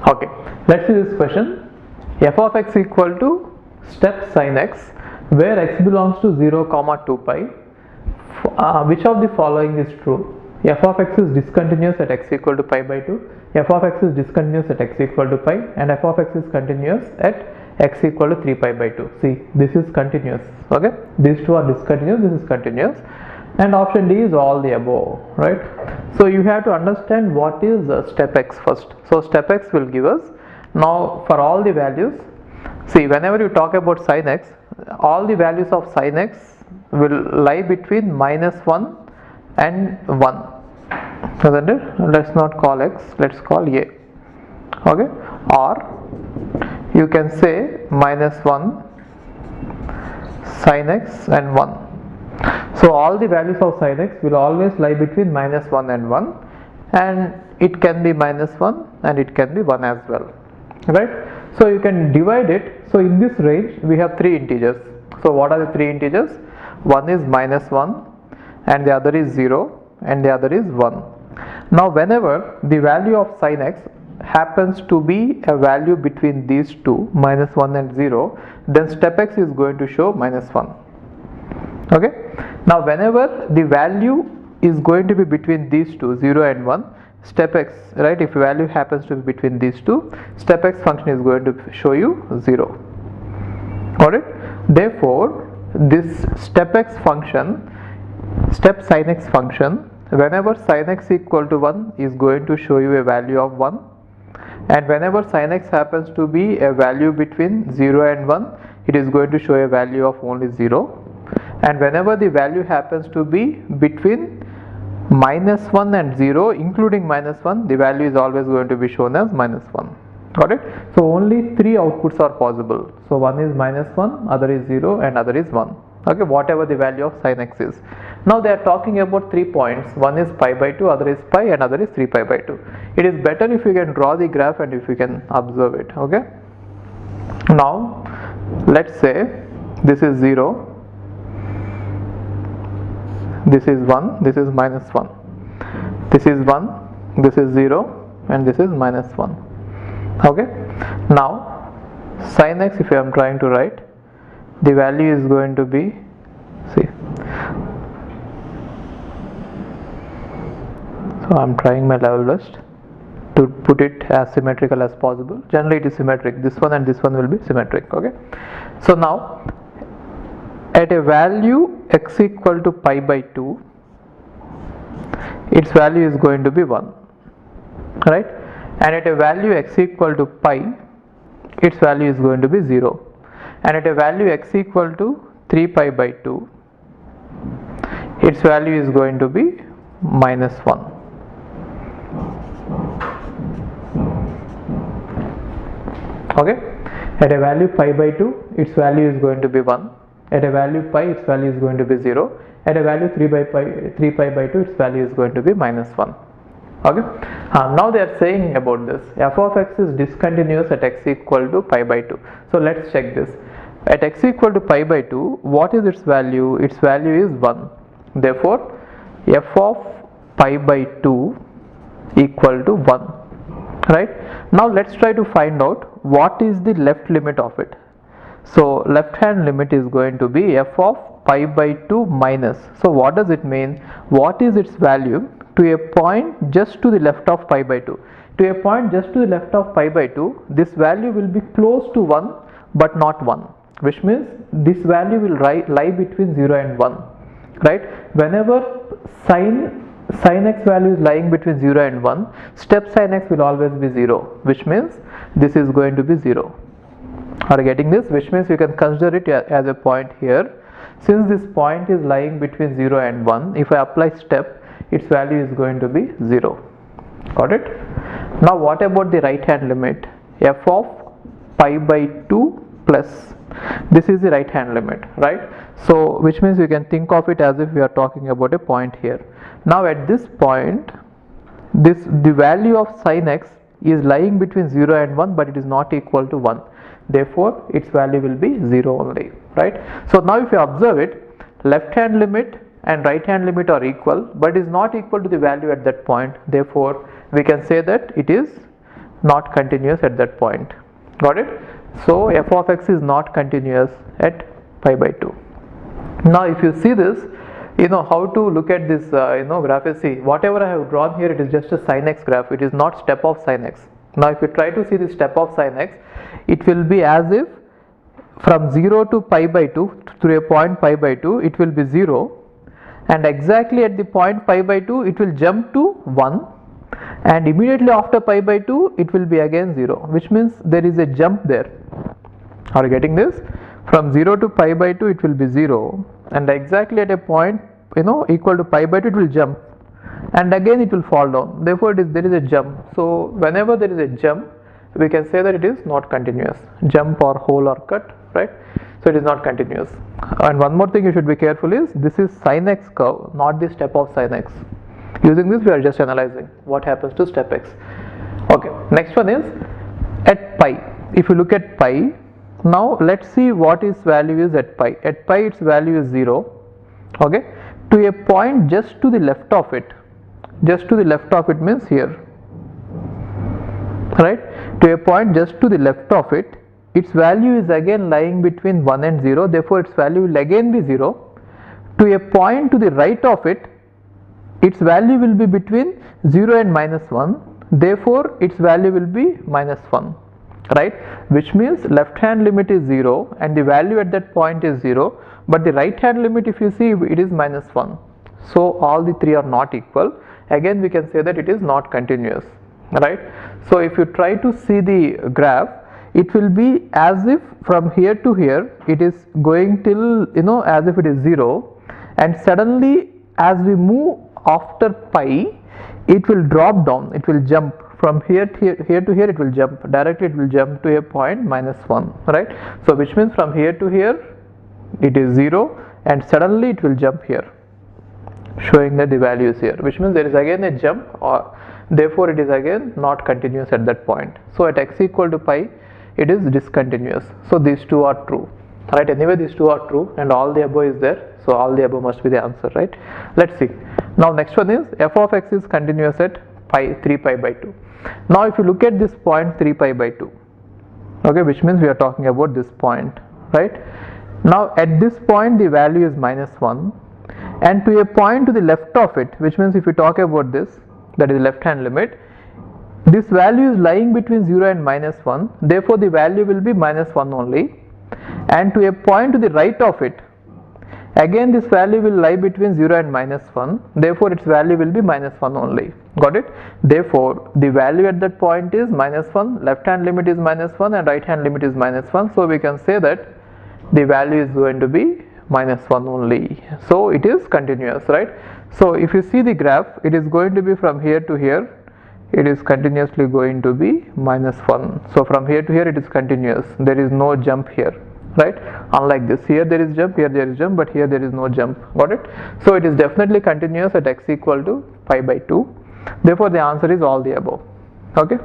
Okay, let's see this question. F of x equal to step sin x where x belongs to 0 comma 2 pi. Which of the following is true? F of x is discontinuous at x equal to pi by 2, f of x is discontinuous at x equal to pi, and f of x is continuous at x equal to 3 pi by 2. See, this is continuous. Okay, these two are discontinuous, this is continuous, and option D is all the above, right? So you have to understand what is step x first. So step x will give us, now for all the values, see, whenever you talk about sin x, all the values of sin x will lie between -1 and 1, isn't it? Let's not call x, let's call a. Okay, or you can say -1 sin x and 1. So all the values of sin x will always lie between -1 and 1, and it can be -1 and it can be 1 as well, right? So you can divide it. So in this range we have three integers. So what are the three integers? One is -1, and the other is 0, and the other is 1. Now whenever the value of sin x happens to be a value between these two, -1 and 0, then step x is going to show -1. Okay, now whenever the value is going to be between these two, 0 and 1, step x, right, if value happens to be between these two, step x function is going to show you 0. Got it? Therefore this step x function, step sin x function, whenever sin x equal to 1 is going to show you a value of 1, and whenever sin x happens to be a value between 0 and 1, it is going to show a value of only 0, and whenever the value happens to be between -1 and 0 including -1, the value is always going to be shown as -1. Got it? So only three outputs are possible. So one is -1, other is 0, and other is 1. Okay, whatever the value of sin x is. Now they are talking about 3 points. One is pi by 2, other is pi, and other is 3 pi by 2. It is better if you can draw the graph and if you can observe it. Okay, now let's say this is 0, this is 1, this is -1, this is 1, this is 0, and this is -1. Okay, now sin x, if I am trying to write, the value is going to be, see, so I am trying my level best to put it as symmetrical as possible. Generally it is symmetric, this one and this one will be symmetric. Okay, so now at a value x equal to pi by 2, its value is going to be 1, right? And at a value x equal to pi, its value is going to be 0, and at a value x equal to 3 pi by 2, its value is going to be -1. Okay, at a value pi by 2, its value is going to be 1, at a value pi, its value is going to be 0, at a value 3 pi by 2, its value is going to be -1. Okay, now they are saying about this, f of x is discontinuous at x equal to pi by 2. So let's check this. At x equal to pi by 2, what is its value? Its value is 1. Therefore f of pi by 2 equal to 1, right? Now let's try to find out what is the left limit of it. So left hand limit is going to be f of pi by 2 minus, so what does it mean? What is its value to a point just to the left of pi by 2? To a point just to the left of pi by 2, this value will be close to 1 but not 1, which means this value will lie between 0 and 1, right? Whenever sin x value is lying between 0 and 1, step sin x will always be 0, which means this is going to be 0. Are you getting this? Which means you can consider it as a point here. Since this point is lying between 0 and 1, if I apply step, its value is going to be 0. Got it? Now what about the right hand limit? F of pi by 2 plus, this is the right hand limit, right? So which means you can think of it as if we are talking about a point here. Now at this point, the value of sin x is lying between 0 and 1, but it is not equal to 1. Therefore its value will be 0 only, right? So now if you observe it, left hand limit and right hand limit are equal, but is not equal to the value at that point. Therefore we can say that it is not continuous at that point. Got it? So f of x is not continuous at pi by 2. Now if you see this, you know how to look at this graph is, see, whatever I have drawn here, it is just a sin x graph, it is not step of sin x. Now if you try to see the step of sin x, it will be as if from 0 to pi by 2 through a point pi by 2 it will be 0, and exactly at the point pi by 2 it will jump to 1, and immediately after pi by 2 it will be again 0, which means there is a jump there. Are you getting this? From 0 to pi by 2 it will be 0, and exactly at a point equal to pi by 2 it will jump, and again it will fall down. Therefore there is a jump. So whenever there is a jump, we can say that it is not continuous. Jump or hole or cut, right? So it is not continuous. And one more thing you should be careful is, this is sin x curve, not the step of sin x. Using this we are just analyzing what happens to step x. Okay, next one is at pi. If you look at pi, now let's see what its value is at pi. At pi its value is 0, okay, to a point just to the left of it. Just to the left of it means here, right? To a point just to the left of it, its value is again lying between 1 and 0, therefore its value will again be 0. To a point to the right of it, its value will be between 0 and minus 1, therefore its value will be minus 1, right? Which means left hand limit is 0 and the value at that point is 0, but the right hand limit, if you see, it is minus 1. So all the three are not equal. Again we can say that it is not continuous, right? So if you try to see the graph, it will be as if from here to here it is going till as if it is 0, and suddenly as we move after pi it will drop down, it will jump from here to here, it will jump directly, it will jump to a point minus 1, right? So which means from here to here it is 0 and suddenly it will jump here, showing that the value is here, which means there is again a jump, or therefore it is again not continuous at that point. So at x equal to pi it is discontinuous. So these two are true, right? Anyway these two are true and all the above is there, so all the above must be the answer, right? Let's see. Now next one is f of x is continuous at pi 3 pi by 2. Now if you look at this point 3 pi by 2, okay, which means we are talking about this point, right? Now at this point the value is minus 1, and to a point to the left of it, which means if you talk about this, that is left hand limit, this value is lying between 0 and minus 1, therefore the value will be minus 1 only, and to a point to the right of it, again this value will lie between 0 and minus 1, therefore its value will be minus 1 only. Got it? Therefore the value at that point is minus 1, left hand limit is minus 1 and right hand limit is minus 1, so we can say that the value is going to be minus 1 only. So it is continuous, right? So if you see the graph, it is going to be from here to here, it is continuously going to be minus 1. So from here to here it is continuous, there is no jump here, right? Unlike this, here there is jump, here there is jump, but here there is no jump. Got it? So it is definitely continuous at x equal to pi by 2. Therefore the answer is all the above. Okay.